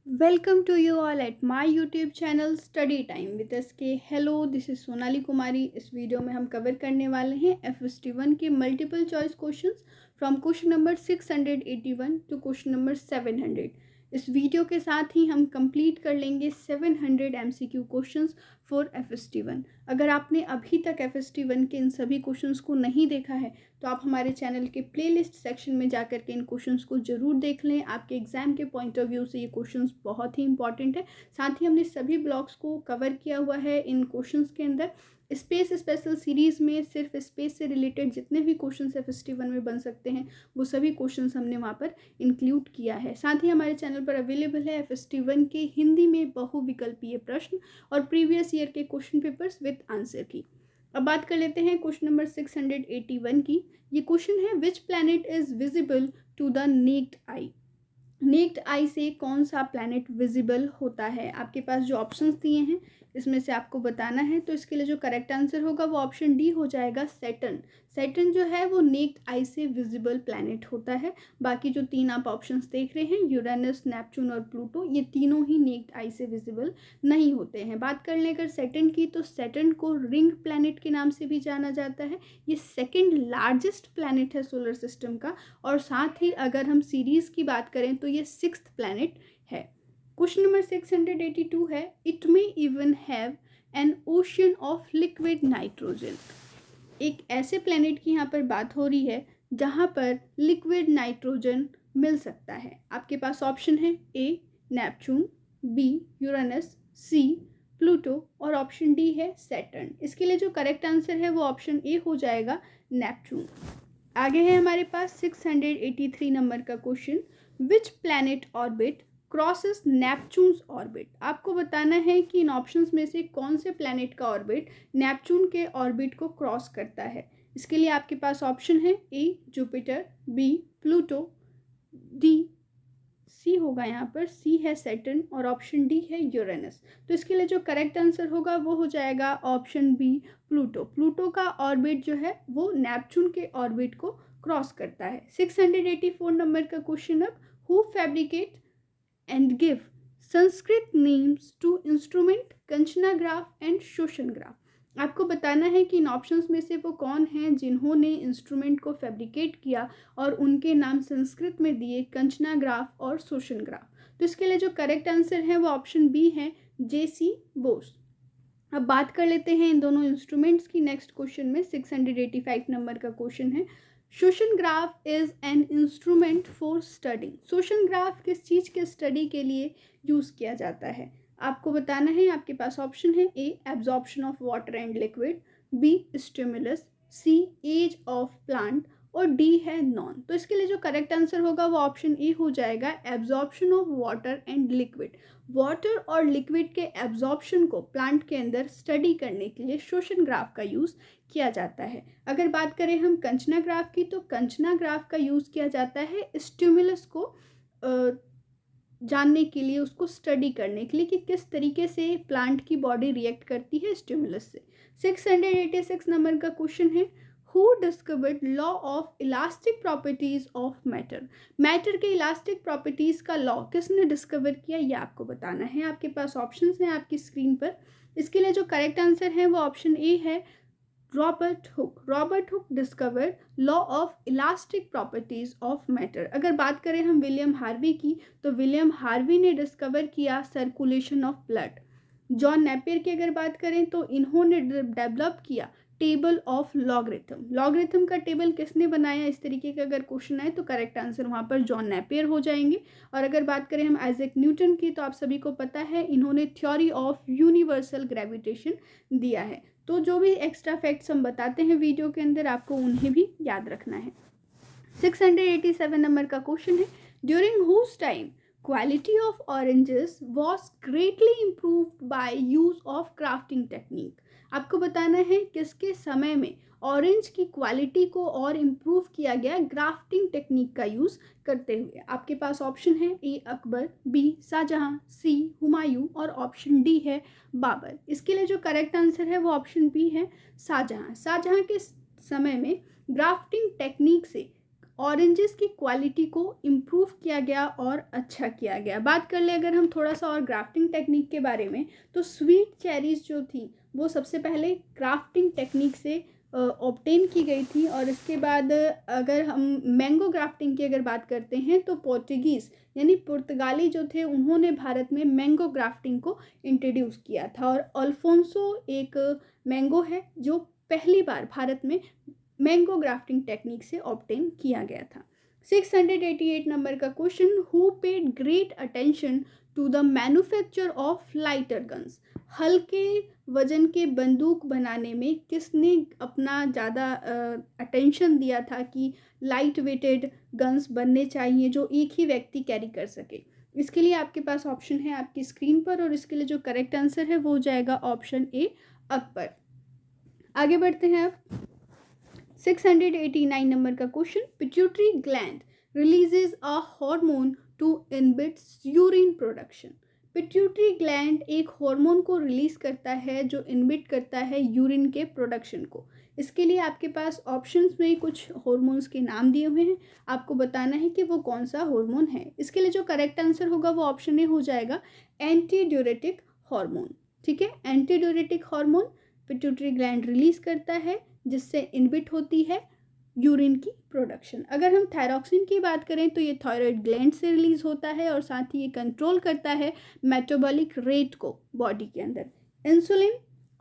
Welcome to you all at my YouTube channel Study Time with SK। Hello, this is Sonali Kumari. इस video में हम cover करने वाले हैं FST1 के multiple choice questions from question number 681 to question number 700। इस video के साथ ही हम कंप्लीट कर लेंगे 700 MCQ क्वेश्चंस फॉर FST1। अगर आपने अभी तक FST1 के इन सभी क्वेश्चंस को नहीं देखा है तो आप हमारे चैनल के प्लेलिस्ट सेक्शन में जाकर के इन क्वेश्चंस को ज़रूर देख लें। आपके एग्जाम के पॉइंट ऑफ व्यू से ये क्वेश्चंस बहुत ही इंपॉर्टेंट है। साथ ही हमने सभी ब्लॉक्स को कवर किया हुआ है इन क्वेश्चंस के अंदर। स्पेस स्पेशल सीरीज़ में सिर्फ स्पेस से रिलेटेड जितने भी क्वेश्चंस FST1 में बन सकते हैं वो सभी क्वेश्चंस हमने वहाँ पर इंक्लूड किया है। साथ ही हमारे चैनल पर अवेलेबल है FST1 के हिंदी में बहुविकल्पीय प्रश्न और प्रीवियस ईयर के क्वेश्चन पेपर्स विद आंसर की। अब बात कर लेते हैं क्वेश्चन नंबर 681 की। ये क्वेश्चन है, which planet is visible to the naked eye. Naked eye से कौन सा प्लैनेट विजिबल होता है। आपके पास जो ऑप्शंस दिए हैं इसमें से आपको बताना है, तो इसके लिए जो करेक्ट आंसर होगा वो ऑप्शन डी हो जाएगा, सैटर्न। सैटर्न जो है वो नेक्ड आई से विजिबल प्लैनेट होता है। बाकी जो तीन आप ऑप्शंस देख रहे हैं, यूरेनस, नेपच्यून और प्लूटो, ये तीनों ही नेक्ड आई से विजिबल नहीं होते हैं। बात कर लें अगर सैटर्न की, तो सैटर्न को रिंग प्लैनेट के नाम से भी जाना जाता है। ये सेकेंड लार्जेस्ट प्लैनेट है सोलर सिस्टम का, और साथ ही अगर हम सीरीज की बात करें तो ये 6th प्लैनेट है। क्वेश्चन नंबर 682 है, it may even have an ocean of liquid nitrogen. एक ऐसे प्लैनेट की यहाँ पर बात हो रही है जहाँ पर लिक्विड नाइट्रोजन मिल सकता है। आपके पास ऑप्शन है ए नेपच्यून, बी यूरेनस, सी प्लूटो और ऑप्शन डी है सैटर्न। इसके लिए जो करेक्ट आंसर है वो ऑप्शन ए हो जाएगा, नेपच्यून। आगे है हमारे पास 683 नंबर का question, which planet orbit crosses Neptune's orbit. आपको बताना है कि इन ऑप्शंस में से कौन से प्लैनेट का ऑर्बिट नेपच्यून के ऑर्बिट को क्रॉस करता है। इसके लिए आपके पास ऑप्शन है A Jupiter, B Pluto, D C होगा, यहाँ पर सी है सैटर्न और ऑप्शन डी है यूरेनस। तो इसके लिए जो करेक्ट आंसर होगा वो हो जाएगा ऑप्शन बी, प्लूटो। प्लूटो का ऑर्बिट जो है वो नेपच्यून के ऑर्बिट को क्रॉस करता है। 684 नंबर का क्वेश्चन अब, who fabricate and give Sanskrit names to instrument Kunchangraph and Shoshungraph. आपको बताना है कि इन ऑप्शंस में से वो कौन हैं जिन्होंने इंस्ट्रूमेंट को फैब्रिकेट किया और उनके नाम संस्कृत में दिए, कंचनाग्राफ और शोशनग्राफ। तो इसके लिए जो करेक्ट आंसर है वो ऑप्शन बी है, JC बोस। अब बात कर लेते हैं इन दोनों इंस्ट्रूमेंट्स की। नेक्स्ट क्वेश्चन में 685 नंबर का क्वेश्चन है, Shoshungraph is an instrument for studying. Shoshungraph किस चीज़ के स्टडी के लिए यूज़ किया जाता है। आपको बताना है, आपके पास ऑप्शन है A absorption of water and liquid, B stimulus, C age of plant और डी है नॉन। तो इसके लिए जो करेक्ट आंसर होगा वो ऑप्शन ए हो जाएगा, absorption of water and liquid. Water और लिक्विड के एब्जॉर्प्शन को प्लांट के अंदर स्टडी करने के लिए शोशनग्राफ का यूज़ किया जाता है। अगर बात करें हम कंचनाग्राफ की, तो कंचनाग्राफ का यूज़ किया जाता है स्टिमुलस को जानने के लिए, उसको स्टडी करने के लिए कि किस तरीके से प्लांट की बॉडी रिएक्ट करती है स्टिमुलस से। 686 नंबर का क्वेश्चन है, who discovered law of elastic properties of matter. Matter के इलास्टिक प्रॉपर्टीज का लॉ किसने डिस्कवर किया, ये आपको बताना है। आपके पास ऑप्शंस हैं आपकी स्क्रीन पर। इसके लिए जो करेक्ट आंसर है वो ऑप्शन ए है, Robert Hooke. Robert Hooke discover law of elastic properties of matter. अगर बात करें हम विलियम हार्वी की, तो विलियम हार्वी ने डिस्कवर किया circulation of blood. John Napier की अगर बात करें तो इन्होंने डेवलप किया टेबल ऑफ लॉगरिथम। लॉगरिथम का टेबल किसने बनाया, इस तरीके का अगर क्वेश्चन आए तो करेक्ट आंसर वहाँ पर जॉन नेपियर हो जाएंगे। और अगर बात करें हम आइजैक न्यूटन की, तो आप सभी को पता है इन्होंने थ्योरी ऑफ यूनिवर्सल ग्रेविटेशन दिया है। तो जो भी एक्स्ट्रा फैक्ट्स हम बताते हैं वीडियो के अंदर, आपको उन्हें भी याद रखना है। 687 नंबर का क्वेश्चन है, during whose time quality of oranges was greatly improved by use of grafting technique. आपको बताना है किसके समय में ऑरेंज की क्वालिटी को और इम्प्रूव किया गया ग्राफ्टिंग टेक्निक का यूज़ करते हुए। आपके पास ऑप्शन है ए अकबर, बी शाहजहां, सी हुमायूं और ऑप्शन डी है बाबर। इसके लिए जो करेक्ट आंसर है वो ऑप्शन बी है, शाहजहां। शाहजहां के समय में ग्राफ्टिंग टेक्निक से ऑरेंजेस की क्वालिटी को इम्प्रूव किया गया और अच्छा किया गया। बात कर ले अगर हम थोड़ा सा और ग्राफ्टिंग टेक्निक के बारे में, तो स्वीट चेरीज जो थी वो सबसे पहले ग्राफ्टिंग टेक्निक से ऑब्टेन की गई थी। और इसके बाद अगर हम मैंगो ग्राफ्टिंग की अगर बात करते हैं तो पोर्तुगीज़ यानी पुर्तगाली जो थे उन्होंने भारत में मैंगो ग्राफ्टिंग को इंट्रोड्यूस किया था। और अल्फोंसो एक मैंगो है जो पहली बार भारत में मैंगो ग्राफ्टिंग टेक्निक से ऑब्टेन किया गया था। 688 नंबर का question, who paid great attention to the manufacture of lighter guns. हल्के वजन के बंदूक बनाने में किसने अपना ज़्यादा अटेंशन दिया था कि लाइट वेटेड गन्स बनने चाहिए जो एक ही व्यक्ति कैरी कर सके। इसके लिए आपके पास ऑप्शन है आपकी स्क्रीन पर, और इसके लिए जो करेक्ट आंसर है वो हो जाएगा ऑप्शन ए, अकबर। आगे बढ़ते हैं अब 689 नंबर का question, pituitary gland releases a hormone to inhibit urine production. Pituitary gland एक हार्मोन को रिलीज करता है जो इनहिबिट करता है यूरिन के प्रोडक्शन को। इसके लिए आपके पास ऑप्शंस में कुछ हार्मोन्स के नाम दिए हुए हैं, आपको बताना है कि वो कौन सा हार्मोन है। इसके लिए जो करेक्ट आंसर होगा वो ऑप्शन ए हो जाएगा, एंटी ड्यूरेटिक हार्मोन। ठीक है, anti diuretic hormone pituitary gland release करता है जिससे इनहिबिट होती है यूरिन की प्रोडक्शन। अगर हम थायरॉक्सिन की बात करें तो ये थायराइड ग्लैंड से रिलीज होता है और साथ ही ये कंट्रोल करता है मेटाबॉलिक रेट को बॉडी के अंदर। इंसुलिन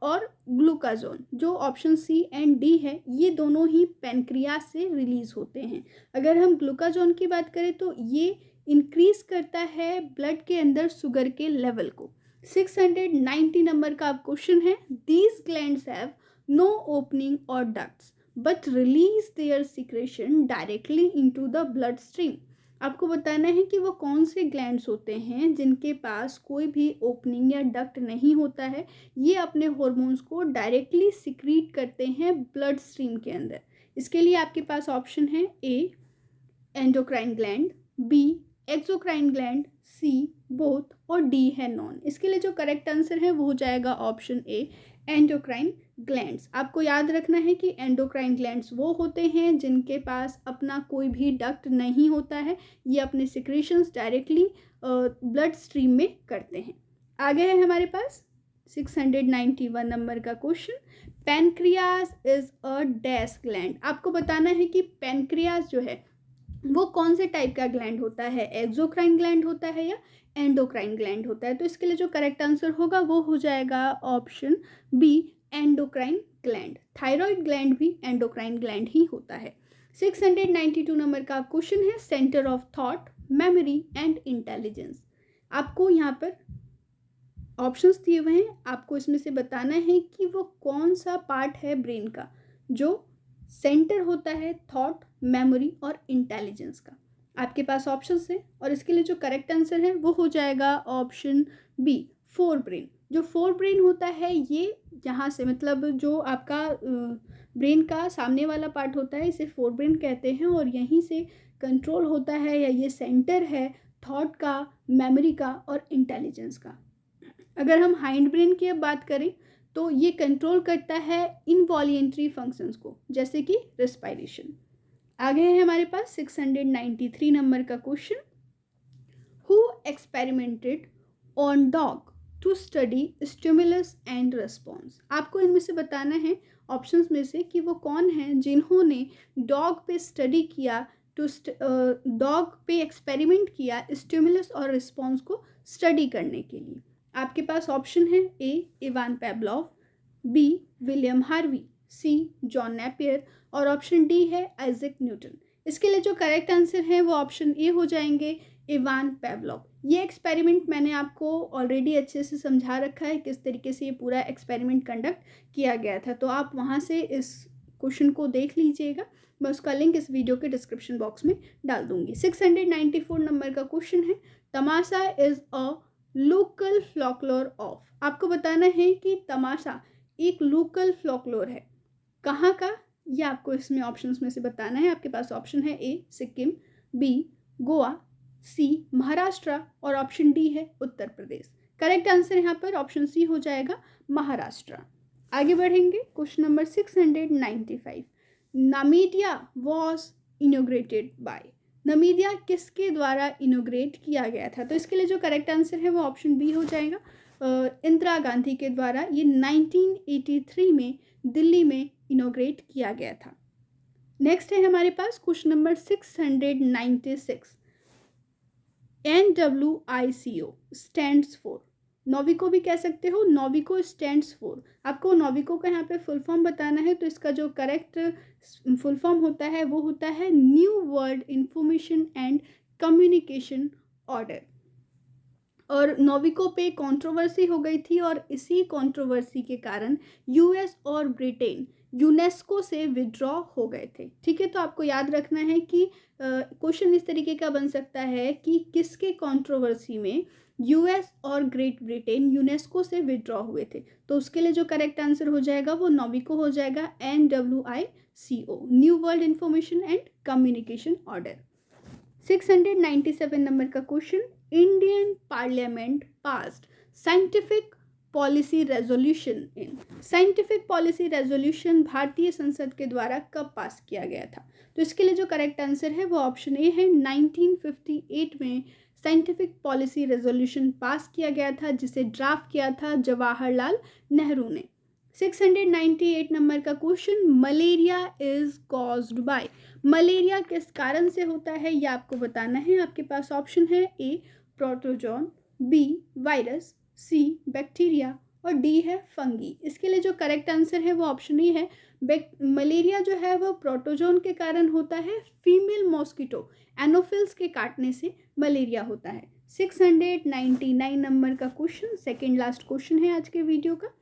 और ग्लूकाजोन जो ऑप्शन सी एंड डी है ये दोनों ही पैनक्रियास से रिलीज होते हैं। अगर हम ग्लूकाजोन की बात करें तो ये इंक्रीज करता है ब्लड के अंदर शुगर के लेवल को। 690 नंबर का क्वेश्चन है, these glands have no opening or ducts but release their secretion directly into the bloodstream। आपको बताना है कि वो कौन से ग्लैंड्स होते हैं जिनके पास कोई भी ओपनिंग या डक्ट नहीं होता है, ये अपने हॉर्मोन्स को डायरेक्टली सिक्रीट करते हैं ब्लड स्ट्रीम के अंदर। इसके लिए आपके पास ऑप्शन है A, endocrine gland, B, exocrine gland, C, both, और डी है नॉन। इसके लिए जो करेक्ट आंसर है वो हो जाएगा ऑप्शन ए, एंडोक्राइन ग्लैंड्स। आपको याद रखना है कि एंडोक्राइन ग्लैंड्स वो होते हैं जिनके पास अपना कोई भी डक्ट नहीं होता है, ये अपने सिक्रेशंस डायरेक्टली ब्लड स्ट्रीम में करते हैं। आगे है हमारे पास 691 नंबर का question, pancreas is a dash gland. आपको बताना है कि पैनक्रियास जो है वो कौन से टाइप का ग्लैंड होता है, एक्सोक्राइन ग्लैंड होता है या एंडोक्राइन ग्लैंड होता है। तो इसके लिए जो करेक्ट आंसर होगा वो हो जाएगा option B, endocrine gland. Thyroid gland भी एंडोक्राइन ग्लैंड ही होता है। 692 नंबर का क्वेश्चन है, centre of thought, memory and intelligence. आपको यहाँ पर ऑप्शंस दिए हुए हैं, आपको इसमें से बताना है कि वो कौन सा पार्ट है ब्रेन का जो सेंटर होता है थॉट, मेमोरी और इंटेलिजेंस का। आपके पास ऑप्शंस हैं और इसके लिए जो करेक्ट आंसर है वो हो जाएगा ऑप्शन बी, फोर ब्रेन। जो फोर ब्रेन होता है ये यहाँ से मतलब जो आपका ब्रेन का सामने वाला पार्ट होता है इसे फोर ब्रेन कहते हैं, और यहीं से कंट्रोल होता है या ये सेंटर है थॉट का, मेमोरी का और इंटेलिजेंस का। अगर हम हाइंड ब्रेन की अब बात करें तो ये कंट्रोल करता है इनवॉल्यूंटरी फंक्शंस को, जैसे कि रेस्पिरेशन। आगे है हमारे पास 693 नंबर का question, who experimented on dog to study stimulus and response. आपको इनमें से बताना है ऑप्शंस में से कि वो कौन हैं जिन्होंने डॉग पे स्टडी किया, डॉग पे एक्सपेरिमेंट किया स्टिमुलस और रिस्पॉन्स को स्टडी करने के लिए। आपके पास ऑप्शन है ए, इवान पेवलोव, बी, विलियम हार्वी, सी, जॉन नेपियर और ऑप्शन डी है आइजैक न्यूटन। इसके लिए जो करेक्ट आंसर है वो ऑप्शन ए हो जाएंगे, इवान पेवलोव। ये एक्सपेरिमेंट मैंने आपको ऑलरेडी अच्छे से समझा रखा है किस तरीके से ये पूरा एक्सपेरिमेंट कंडक्ट किया गया था, तो आप वहाँ से इस क्वेश्चन को देख लीजिएगा, मैं उसका लिंक इस वीडियो के डिस्क्रिप्शन बॉक्स में डाल दूंगी। 694 नंबर का क्वेश्चन है, तमाशा इज अ लोकल फ्लोकलोर ऑफ। आपको बताना है कि तमाशा एक लोकल फ्लोकलोर है, कहाँ का, ये आपको इसमें ऑप्शंस में से बताना है। आपके पास ऑप्शन है ए, सिक्किम, बी, गोवा, सी, महाराष्ट्र और ऑप्शन डी है उत्तर प्रदेश। करेक्ट आंसर यहाँ पर ऑप्शन सी हो जाएगा, महाराष्ट्र। आगे बढ़ेंगे question number 695, Namibia was inaugurated by. Namibia किसके द्वारा इनोग्रेट किया गया था? तो इसके लिए जो करेक्ट आंसर है वो ऑप्शन बी हो जाएगा, इंदिरा गांधी के द्वारा। ये 1983 में दिल्ली में इनोग्रेट किया गया था। नेक्स्ट है हमारे पास question number 696। NWICO stands for, नोविको भी कह सकते हो, नोविको स्टैंड्स फॉर। आपको नोविको का यहाँ पे फुल फॉर्म बताना है, तो इसका जो करेक्ट फुल फॉर्म होता है वो होता है new world information and communication order. और नोविको पे कंट्रोवर्सी हो गई थी और इसी कंट्रोवर्सी के कारण यूएस और ब्रिटेन यूनेस्को से विड्रॉ हो गए थे। ठीक है, तो आपको याद रखना है कि क्वेश्चन इस तरीके का बन सकता है कि किसके कंट्रोवर्सी में यूएस और ग्रेट ब्रिटेन यूनेस्को से विड्रॉ हुए थे। तो उसके लिए जो करेक्ट आंसर हो जाएगा वो नोविको हो जाएगा, NWICO, new world information and communication order. 697 number का question, Indian parliament passed scientific policy resolution in. Scientific policy resolution भारतीय संसद के द्वारा कब पास किया गया था? तो इसके लिए जो करेक्ट आंसर है वो ऑप्शन ए है, 1958 में साइंटिफिक पॉलिसी रेजोल्यूशन पास किया गया था, जिसे ड्राफ्ट किया था जवाहरलाल नेहरू ने। 698 नंबर का question, malaria is caused by. Malaria किस कारण से होता है ये आपको बताना है। आपके पास ऑप्शन है, ए प्रोटोजोन, बी वायरस, सी बैक्टीरिया और डी है फंगी। इसके लिए जो करेक्ट आंसर है वो ऑप्शन ई है, मलेरिया जो है वो प्रोटोजोन के कारण होता है, फीमेल मॉस्किटो एनोफिल्स के काटने से मलेरिया होता है। 699 नंबर का क्वेश्चन, सेकेंड लास्ट क्वेश्चन है आज के वीडियो का।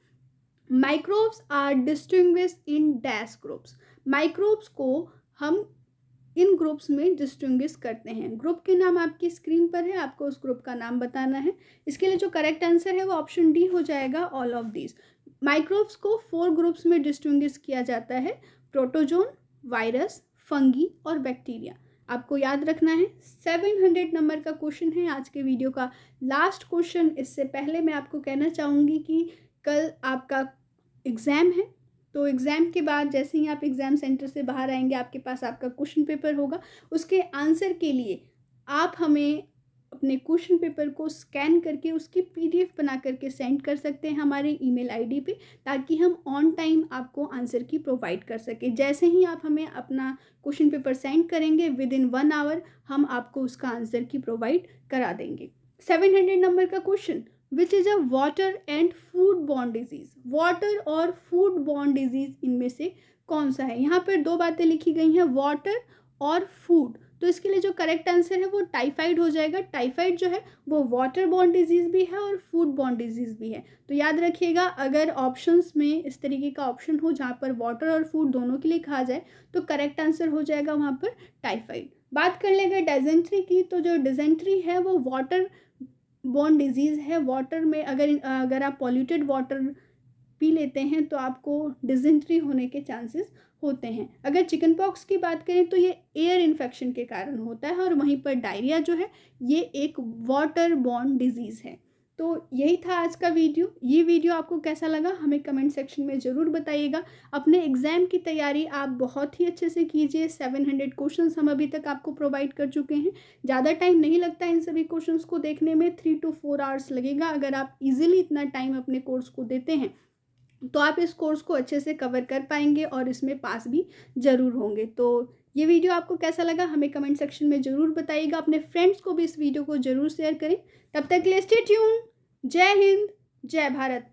Microbes are distinguished in dash groups. Microbes को हम इन ग्रुप्स में डिस्टिंग्विश करते हैं। ग्रुप के नाम आपकी स्क्रीन पर है, आपको उस ग्रुप का नाम बताना है। इसके लिए जो करेक्ट आंसर है वो ऑप्शन डी हो जाएगा, ऑल ऑफ दीज। माइक्रोब्स को 4 ग्रुप्स में डिस्टिंग्विश किया जाता है, प्रोटोजोन, वायरस, फंगी और बैक्टीरिया। आपको याद रखना है। 700 नंबर का क्वेश्चन है आज के वीडियो का लास्ट क्वेश्चन। इससे पहले मैं आपको कहना चाहूँगी कि कल आपका एग्ज़ाम है, तो एग्ज़ाम के बाद जैसे ही आप एग्ज़ाम सेंटर से बाहर आएंगे आपके पास आपका क्वेश्चन पेपर होगा। उसके आंसर के लिए आप हमें अपने क्वेश्चन पेपर को स्कैन करके उसकी PDF बना करके सेंड कर सकते हैं हमारे ईमेल ID पे, ताकि हम ऑन टाइम आपको आंसर की प्रोवाइड कर सकें। जैसे ही आप हमें अपना क्वेश्चन पेपर सेंड करेंगे, विदिन 1 आवर हम आपको उसका आंसर की प्रोवाइड करा देंगे। 700 नंबर का question, which is a water and food borne disease. Water और फूड बॉर्न डिजीज़ इनमें से कौन सा है? यहाँ पर 2 बातें लिखी गई हैं, वाटर और फूड। तो इसके लिए जो करेक्ट आंसर है वो टाइफाइड हो जाएगा। टाइफाइड जो है वो वाटर बॉर्न डिजीज़ भी है और फूड बॉर्न डिजीज़ भी है। तो याद रखिएगा, अगर ऑप्शंस में इस तरीके का ऑप्शन हो जहाँ पर वाटर और फूड दोनों के लिए कहा जाए तो करेक्ट आंसर हो जाएगा वहाँ पर टाइफाइड। बात कर लेंगे डिसेंट्री की, तो जो डिसेंट्री है वो वाटर बॉर्न डिजीज़ है। वाटर में अगर आप पॉल्यूटेड वाटर पी लेते हैं तो आपको डिसेंट्री होने के चांसेस होते हैं। अगर चिकन पॉक्स की बात करें तो ये एयर इन्फेक्शन के कारण होता है, और वहीं पर डायरिया जो है ये एक वाटर बॉर्न डिजीज़ है। तो यही था आज का वीडियो। ये वीडियो आपको कैसा लगा हमें कमेंट सेक्शन में ज़रूर बताइएगा। अपने एग्ज़ाम की तैयारी आप बहुत ही अच्छे से कीजिए। 700 क्वेश्चंस हम अभी तक आपको प्रोवाइड कर चुके हैं। ज़्यादा टाइम नहीं लगता इन सभी क्वेश्चंस को देखने में, 3 to 4 आवर्स लगेगा। अगर आप इजीली इतना टाइम अपने कोर्स को देते हैं तो आप इस कोर्स को अच्छे से कवर कर पाएंगे और इसमें पास भी ज़रूर होंगे। तो ये वीडियो आपको कैसा लगा हमें कमेंट सेक्शन में ज़रूर बताइएगा। अपने फ्रेंड्स को भी इस वीडियो को ज़रूर शेयर करें। तब तक के लिए स्टे ट्यून। जय हिंद, जय भारत।